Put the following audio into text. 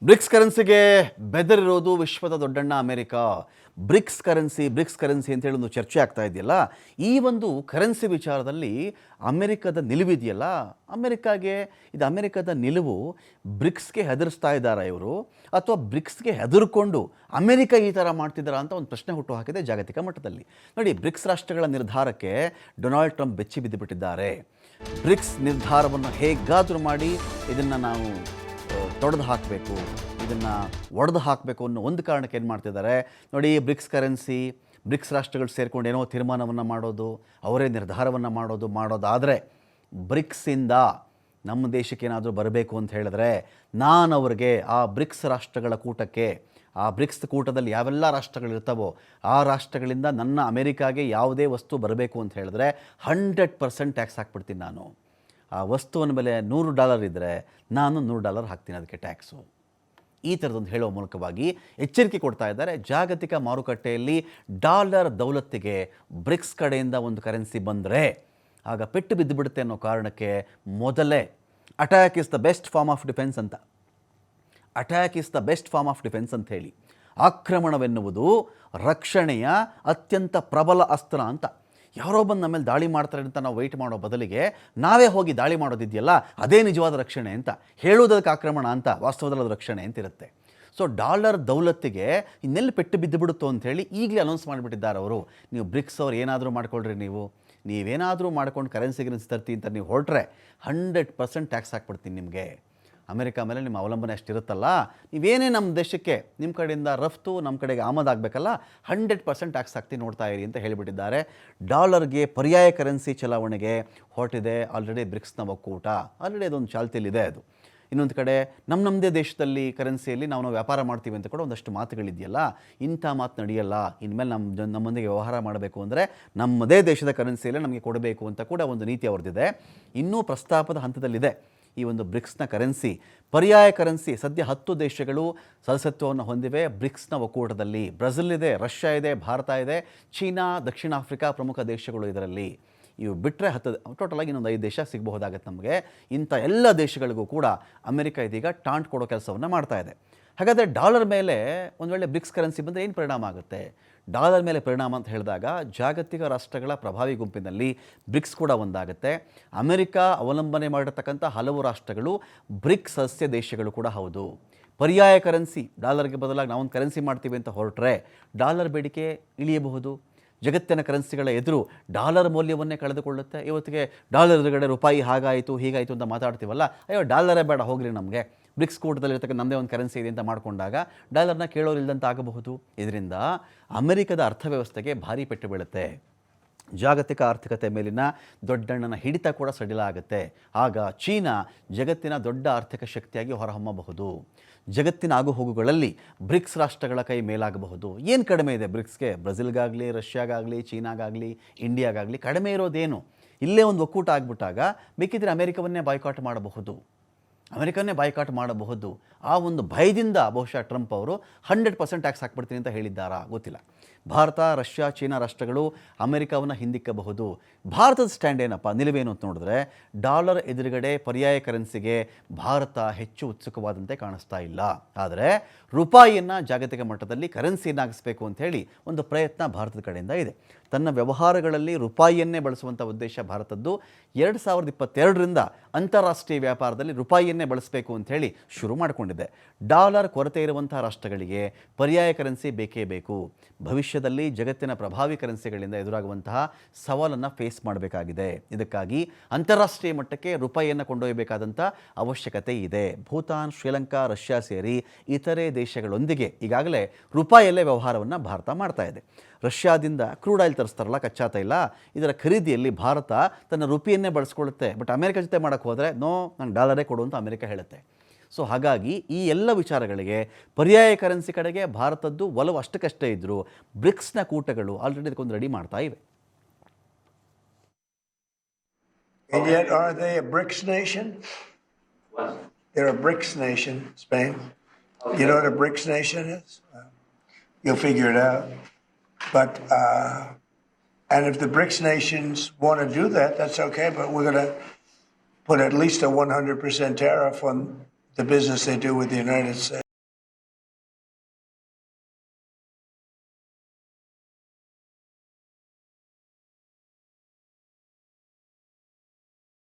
BRICS ಕರೆನ್ಸಿಗೆ ಬೆದರಿರೋದು ವಿಶ್ವದ ದೊಡ್ಡಣ್ಣ America. BRICS currency ಅಂತ ಹೇಳಿ ಒಂದು ಚರ್ಚೆ ಆಗ್ತಾ ಇದೆಯಲ್ಲ, ಈ ಒಂದು ಕರೆನ್ಸಿ ವಿಚಾರದಲ್ಲಿ ಅಮೆರಿಕದ ನಿಲುವಿದೆಯಲ್ಲ, ಇದು ಅಮೆರಿಕದ ನಿಲುವು ಬ್ರಿಕ್ಸ್ಗೆ ಹೆದರಿಸ್ತಾ ಇದ್ದಾರಾ ಇವರು, ಅಥವಾ ಬ್ರಿಕ್ಸ್ಗೆ ಹೆದರ್ಕೊಂಡು ಅಮೆರಿಕ ಈ ಥರ ಮಾಡ್ತಿದ್ದಾರಾ ಅಂತ ಒಂದು ಪ್ರಶ್ನೆ ಹುಟ್ಟು ಹಾಕಿದೆ ಜಾಗತಿಕ ಮಟ್ಟದಲ್ಲಿ. ನೋಡಿ, ಬ್ರಿಕ್ಸ್ ರಾಷ್ಟ್ರಗಳ ನಿರ್ಧಾರಕ್ಕೆ ಡೊನಾಲ್ಡ್ ಟ್ರಂಪ್ ಬೆಚ್ಚಿ ಬಿದ್ದುಬಿಟ್ಟಿದ್ದಾರೆ. ಬ್ರಿಕ್ಸ್ ನಿರ್ಧಾರವನ್ನು ಹೇಗಾದರೂ ಮಾಡಿ ಇದನ್ನು ನಾವು ತೊಡೆದು ಹಾಕಬೇಕು, ಇದನ್ನು ಒಡೆದು ಹಾಕಬೇಕು ಅನ್ನೋ ಒಂದು ಕಾರಣಕ್ಕೆ ಏನು ಮಾಡ್ತಿದ್ದಾರೆ ನೋಡಿ. ಬ್ರಿಕ್ಸ್ ಕರೆನ್ಸಿ, ಬ್ರಿಕ್ಸ್ ರಾಷ್ಟ್ರಗಳು ಸೇರಿಕೊಂಡು ಏನೋ ತೀರ್ಮಾನವನ್ನು ಮಾಡೋದು, ಅವರೇ ನಿರ್ಧಾರವನ್ನು ಮಾಡೋದಾದರೆ ಬ್ರಿಕ್ಸಿಂದ ನಮ್ಮ ದೇಶಕ್ಕೆ ಏನಾದರೂ ಬರಬೇಕು ಅಂತ ಹೇಳಿದ್ರೆ ನಾನು ಅವ್ರಿಗೆ ಆ ಬ್ರಿಕ್ಸ್ ರಾಷ್ಟ್ರಗಳ ಕೂಟಕ್ಕೆ, ಆ ಬ್ರಿಕ್ಸ್ ಕೂಟದಲ್ಲಿ ಯಾವೆಲ್ಲ ರಾಷ್ಟ್ರಗಳಿರ್ತಾವೋ ಆ ರಾಷ್ಟ್ರಗಳಿಂದ ನನ್ನ ಅಮೆರಿಕಾಗೆ ಯಾವುದೇ ವಸ್ತು ಬರಬೇಕು ಅಂತ ಹೇಳಿದ್ರೆ 100% ಟ್ಯಾಕ್ಸ್ ಹಾಕ್ಬಿಡ್ತೀನಿ ನಾನು. ಆ ವಸ್ತುವಿನ ಬೆಲೆ $100 ಇದ್ದರೆ ನಾನು $100 ಹಾಕ್ತೀನಿ ಅದಕ್ಕೆ ಟ್ಯಾಕ್ಸು. ಈ ಥರದೊಂದು ಹೇಳೋ ಮೂಲಕವಾಗಿ ಎಚ್ಚರಿಕೆ ಕೊಡ್ತಾ ಇದ್ದಾರೆ. ಜಾಗತಿಕ ಮಾರುಕಟ್ಟೆಯಲ್ಲಿ ಡಾಲರ್ ದೌಲತ್ತಿಗೆ ಬ್ರಿಕ್ಸ್ ಕಡೆಯಿಂದ ಒಂದು ಕರೆನ್ಸಿ ಬಂದರೆ ಆಗ ಪೆಟ್ಟು ಬಿದ್ದುಬಿಡುತ್ತೆ ಅನ್ನೋ ಕಾರಣಕ್ಕೆ ಮೊದಲೇ attack is the best form of defence ಅಂತ ಹೇಳಿ, ಆಕ್ರಮಣವೆನ್ನುವುದು ರಕ್ಷಣೆಯ ಅತ್ಯಂತ ಪ್ರಬಲ ಅಸ್ತ್ರ ಅಂತ. ಯಾರೋ ಬಂದು ನಮ್ಮ ಮೇಲೆ ದಾಳಿ ಮಾಡ್ತಾರೆ ಅಂತ ನಾವು ವೆಯ್ಟ್ ಮಾಡೋ ಬದಲಿಗೆ ನಾವೇ ಹೋಗಿ ದಾಳಿ ಮಾಡೋದಿದೆಯಲ್ಲ, ಅದೇ ನಿಜವಾದ ರಕ್ಷಣೆ ಅಂತ. ಹೇಳುವುದಕ್ಕೆ ಆಕ್ರಮಣ ಅಂತ, ವಾಸ್ತವದಲ್ಲಿ ಅದು ರಕ್ಷಣೆ ಅಂತಿರುತ್ತೆ. ಸೊ ಡಾಲರ್ ದೌಲತ್ತಿಗೆ ಇನ್ನೆಲ್ಲಿ ಪೆಟ್ಟು ಬಿದ್ದು ಬಿಡುತ್ತೋ ಅಂಥೇಳಿ ಈಗಲೇ ಅನೌನ್ಸ್ ಮಾಡಿಬಿಟ್ಟಿದ್ದಾರೆ ಅವರು. ನೀವು ಬ್ರಿಕ್ಸ್ ಅವ್ರು ಏನಾದರೂ ಮಾಡ್ಕೊಳ್ರಿ, ನೀವೇನಾದರೂ ಮಾಡ್ಕೊಂಡು ಕರೆನ್ಸಿ ತರ್ತೀನಿ ಅಂತ ನೀವು ಹೊರಟ್ರೆ 100% ಟ್ಯಾಕ್ಸ್ ಹಾಕ್ಬಿಡ್ತೀನಿ ನಿಮಗೆ. ಅಮೆರಿಕ ಮೇಲೆ ನಿಮ್ಮ ಅವಲಂಬನೆ ಅಷ್ಟಿರುತ್ತಲ್ಲ, ನೀವೇನೇ ನಮ್ಮ ದೇಶಕ್ಕೆ ನಿಮ್ಮ ಕಡೆಯಿಂದ ರಫ್ತು ನಮ್ಮ ಕಡೆಗೆ ಆಮದಾಗಬೇಕಲ್ಲ, 100% ಟ್ಯಾಕ್ಸ್ ಹಾಕ್ತೀನಿ, ನೋಡ್ತಾ ಇರಿ ಅಂತ ಹೇಳಿಬಿಟ್ಟಿದ್ದಾರೆ. ಡಾಲರ್ಗೆ ಪರ್ಯಾಯ ಕರೆನ್ಸಿ ಚಲಾವಣೆಗೆ ಹೊರಟಿದೆ ಆಲ್ರೆಡಿ ಬ್ರಿಕ್ಸ್ನ ಒಕ್ಕೂಟ. ಆಲ್ರೆಡಿ ಅದೊಂದು ಚಾಲ್ತಿಯಲ್ಲಿದೆ ಅದು. ಇನ್ನೊಂದು ಕಡೆ ನಮ್ಮದೇ ದೇಶದಲ್ಲಿ ಕರೆನ್ಸಿಯಲ್ಲಿ ನಾವು ವ್ಯಾಪಾರ ಮಾಡ್ತೀವಿ ಅಂತ ಕೂಡ ಒಂದಷ್ಟು ಮಾತುಗಳಿದೆಯಲ್ಲ, ಇಂಥ ಮಾತು ನಡೆಯಲ್ಲ. ಇನ್ಮೇಲೆ ನಮ್ಮೊಂದಿಗೆ ವ್ಯವಹಾರ ಮಾಡಬೇಕು ಅಂದರೆ ನಮ್ಮದೇ ದೇಶದ ಕರೆನ್ಸಿಯಲ್ಲೇ ನಮಗೆ ಕೊಡಬೇಕು ಅಂತ ಕೂಡ ಒಂದು ನೀತಿ ಅವ್ರದ್ದಿದೆ. ಇನ್ನೂ ಪ್ರಸ್ತಾಪದ ಹಂತದಲ್ಲಿದೆ ಈ ಒಂದು ಬ್ರಿಕ್ಸ್ನ ಕರೆನ್ಸಿ. ಪರ್ಯಾಯ ಕರೆನ್ಸಿ ಸದ್ಯ 10 ದೇಶಗಳು ಸದಸ್ಯತ್ವವನ್ನು ಹೊಂದಿವೆ ಬ್ರಿಕ್ಸ್ನ ಒಕ್ಕೂಟದಲ್ಲಿ. ಬ್ರೆಜಿಲ್ ಇದೆ, ರಷ್ಯಾ ಇದೆ, ಭಾರತ ಇದೆ, ಚೀನಾ, ದಕ್ಷಿಣ ಆಫ್ರಿಕಾ ಪ್ರಮುಖ ದೇಶಗಳು ಇದರಲ್ಲಿ. ಇವು ಬಿಟ್ಟರೆ 10, ಟೋಟಲಾಗಿ ಇನ್ನೊಂದು 5 ದೇಶ ಸಿಗಬಹುದಾಗತ್ತೆ ನಮಗೆ. ಇಂಥ ಎಲ್ಲ ದೇಶಗಳಿಗೂ ಕೂಡ ಅಮೆರಿಕ ಇದೀಗ ಟಾಂಟ್ ಕೊಡೋ ಕೆಲಸವನ್ನು ಮಾಡ್ತಾ ಇದೆ. ಹಾಗಾದರೆ ಡಾಲರ್ ಮೇಲೆ ಒಂದು ವೇಳೆ ಬ್ರಿಕ್ಸ್ ಕರೆನ್ಸಿ ಬಂದರೆ ಏನು ಪರಿಣಾಮ ಆಗುತ್ತೆ? ಡಾಲರ್ ಮೇಲೆ ಪರಿಣಾಮ ಅಂತ ಹೇಳಿದಾಗ ಜಾಗತಿಕ ರಾಷ್ಟ್ರಗಳ ಪ್ರಭಾವಿ ಗುಂಪಿನಲ್ಲಿ ಬ್ರಿಕ್ಸ್ ಕೂಡ ಒಂದಾಗುತ್ತೆ. ಅಮೆರಿಕ ಅವಲಂಬನೆ ಮಾಡಿರ್ತಕ್ಕಂಥ ಹಲವು ರಾಷ್ಟ್ರಗಳು ಬ್ರಿಕ್ಸ್ ಸದಸ್ಯ ದೇಶಗಳು ಕೂಡ ಹೌದು. ಪರ್ಯಾಯ ಕರೆನ್ಸಿ ಡಾಲರ್ಗೆ ಬದಲಾಗಿ ನಾವೊಂದು ಕರೆನ್ಸಿ ಮಾಡ್ತೀವಿ ಅಂತ ಹೊರಟ್ರೆ ಡಾಲರ್ ಬೇಡಿಕೆ ಇಳಿಯಬಹುದು. ಜಗತ್ತಿನ ಕರೆನ್ಸಿಗಳ ಎದುರು ಡಾಲರ್ ಮೌಲ್ಯವನ್ನೇ ಕಳೆದುಕೊಳ್ಳುತ್ತೆ. ಇವತ್ತಿಗೆ ಡಾಲರ್ ಎದುರುಗಡೆ ರೂಪಾಯಿ ಹಾಗಾಯಿತು ಹೀಗಾಯಿತು ಅಂತ ಮಾತಾಡ್ತೀವಲ್ಲ, ಅಯ್ಯೋ ಡಾಲರೇ ಬೇಡ ಹೋಗ್ರಿ, ನಮಗೆ ಬ್ರಿಕ್ಸ್ ಕೂಟದಲ್ಲಿರ್ತಕ್ಕಂಥ ನಮ್ಮದೇ ಒಂದು ಕರೆನ್ಸಿ ಇದೆ ಅಂತ ಮಾಡಿಕೊಂಡಾಗ ಡಾಲರ್ನ ಕೇಳೋರಿಲ್ಲದಂತ ಆಗಬಹುದು. ಇದರಿಂದ ಅಮೆರಿಕದ ಅರ್ಥವ್ಯವಸ್ಥೆಗೆ ಭಾರಿ ಪೆಟ್ಟು ಬೀಳುತ್ತೆ. ಜಾಗತಿಕ ಆರ್ಥಿಕತೆ ಮೇಲಿನ ದೊಡ್ಡಣ್ಣನ ಹಿಡಿತ ಕೂಡ ಸಡಿಲ ಆಗುತ್ತೆ. ಆಗ ಚೀನಾ ಜಗತ್ತಿನ ದೊಡ್ಡ ಆರ್ಥಿಕ ಶಕ್ತಿಯಾಗಿ ಹೊರಹೊಮ್ಮಬಹುದು. ಜಗತ್ತಿನ ಆಗುಹೋಗುಗಳಲ್ಲಿ ಬ್ರಿಕ್ಸ್ ರಾಷ್ಟ್ರಗಳ ಕೈ ಮೇಲಾಗಬಹುದು. ಏನು ಕಡಿಮೆ ಇದೆ ಬ್ರಿಕ್ಸ್ಗೆ? ಬ್ರೆಜಿಲ್ಗಾಗಲಿ, ರಷ್ಯಾಗಾಗಲಿ, ಚೀನಾಗಾಗಲಿ, ಇಂಡಿಯಾಗಾಗಲಿ ಕಡಿಮೆ ಇರೋದೇನು? ಇಲ್ಲೇ ಒಂದು ಒಕ್ಕೂಟ ಆಗಿಬಿಟ್ಟಾಗ ಬೇಕಿದ್ರೆ ಅಮೆರಿಕವನ್ನೇ ಬಾಯ್ಕಾಟ್ ಮಾಡಬಹುದು. ಆ ಒಂದು ಭಯದಿಂದ ಬಹುಶಃ ಟ್ರಂಪ್ ಅವರು 100% ಟ್ಯಾಕ್ಸ್ ಹಾಕ್ಬಿಡ್ತೀನಿ ಅಂತ ಹೇಳಿದ್ದಾರಾ ಗೊತ್ತಿಲ್ಲ. ಭಾರತ, ರಷ್ಯಾ, ಚೀನಾ ರಾಷ್ಟ್ರಗಳು ಅಮೆರಿಕವನ್ನು ಹಿಂದಿಕ್ಕಬಹುದು. ಭಾರತದ ಸ್ಟ್ಯಾಂಡ್ ಏನಪ್ಪ, ನಿಲುವೇನು ಅಂತ ನೋಡಿದ್ರೆ, ಡಾಲರ್ ಎದುರುಗಡೆ ಪರ್ಯಾಯ ಕರೆನ್ಸಿಗೆ ಭಾರತ ಹೆಚ್ಚು ಉತ್ಸುಕವಾದಂತೆ ಕಾಣಿಸ್ತಾ ಇಲ್ಲ. ಆದರೆ ರೂಪಾಯಿಯನ್ನು ಜಾಗತಿಕ ಮಟ್ಟದಲ್ಲಿ ಕರೆನ್ಸಿಯನ್ನಾಗಿಸಬೇಕು ಅಂಥೇಳಿ ಒಂದು ಪ್ರಯತ್ನ ಭಾರತದ ಕಡೆಯಿಂದ ಇದೆ. ತನ್ನ ವ್ಯವಹಾರಗಳಲ್ಲಿ ರೂಪಾಯಿಯನ್ನೇ ಬಳಸುವಂಥ ಉದ್ದೇಶ ಭಾರತದ್ದು. 2022ರಿಂದ ಅಂತಾರಾಷ್ಟ್ರೀಯ ವ್ಯಾಪಾರದಲ್ಲಿ ರೂಪಾಯಿಯನ್ನೇ ಬಳಸಬೇಕು ಅಂಥೇಳಿ ಶುರು ಮಾಡಿಕೊಂಡಿದೆ. ಡಾಲರ್ ಕೊರತೆ ಇರುವಂಥ ರಾಷ್ಟ್ರಗಳಿಗೆ ಪರ್ಯಾಯ ಕರೆನ್ಸಿ ಬೇಕೇ ಬೇಕು. ಭವಿಷ್ಯದಲ್ಲಿ ಜಗತ್ತಿನ ಪ್ರಭಾವಿ ಕರೆನ್ಸಿಗಳಿಂದ ಎದುರಾಗುವಂತಹ ಸವಾಲನ್ನು ಫೇಸ್ ಮಾಡಬೇಕಾಗಿದೆ. ಇದಕ್ಕಾಗಿ ಅಂತಾರಾಷ್ಟ್ರೀಯ ಮಟ್ಟಕ್ಕೆ ರೂಪಾಯಿಯನ್ನು ಕೊಂಡೊಯ್ಯಬೇಕಾದಂಥ ಅವಶ್ಯಕತೆ ಇದೆ. ಭೂತಾನ್, ಶ್ರೀಲಂಕಾ, ರಷ್ಯಾ ಸೇರಿ ಇತರೆ ದೇಶಗಳೊಂದಿಗೆ ಈಗಾಗಲೇ ರೂಪಾಯಿಯಲ್ಲೇ ವ್ಯವಹಾರವನ್ನು ಭಾರತ ಮಾಡ್ತಾ ಇದೆ. ರಷ್ಯಾದಿಂದ ಕ್ರೂಡ್ ಆಯಿಲ್ ತರಿಸ್ತಾರಲ್ಲ, ಕಚ್ಚಾ ತೈಲ, ಇದರ ಖರೀದಿಯಲ್ಲಿ ಭಾರತ ತನ್ನ ರೂಪಿಯನ್ನೇ ಬಳಸ್ಕೊಳ್ಳುತ್ತೆ. ಬಟ್ ಅಮೆರಿಕ ಜೊತೆ ಮಾಡೋಕ್ಕೆ ಹೋದರೆ ನೋ, ನಂಗೆ ಡಾಲರೇ ಕೊಡು ಅಂತ ಅಮೆರಿಕ ಹೇಳುತ್ತೆ. ಸೊ ಹಾಗಾಗಿ ಈ ಎಲ್ಲ ವಿಚಾರಗಳಿಗೆ ಪರ್ಯಾಯ ಕರೆನ್ಸಿ ಕಡೆಗೆ ಭಾರತದ್ದು ಒಲವು ಅಷ್ಟಕ್ಕಷ್ಟೇ ಇದ್ದರೂ ಬ್ರಿಕ್ಸ್ನ ಕೂಟಗಳು ಆಲ್ರೆಡಿ ಇದಕ್ಕೊಂದು ರೆಡಿ ಮಾಡ್ತಾ ಇವೆ. And yet, are they a BRICS nation? What? They're a BRICS nation, Spain. Okay. You know what a BRICS nation is? You'll figure it out. But, and if the BRICS nations want to do that, that's okay, but we're going to put at least a 100% tariff on the business they do with the United States.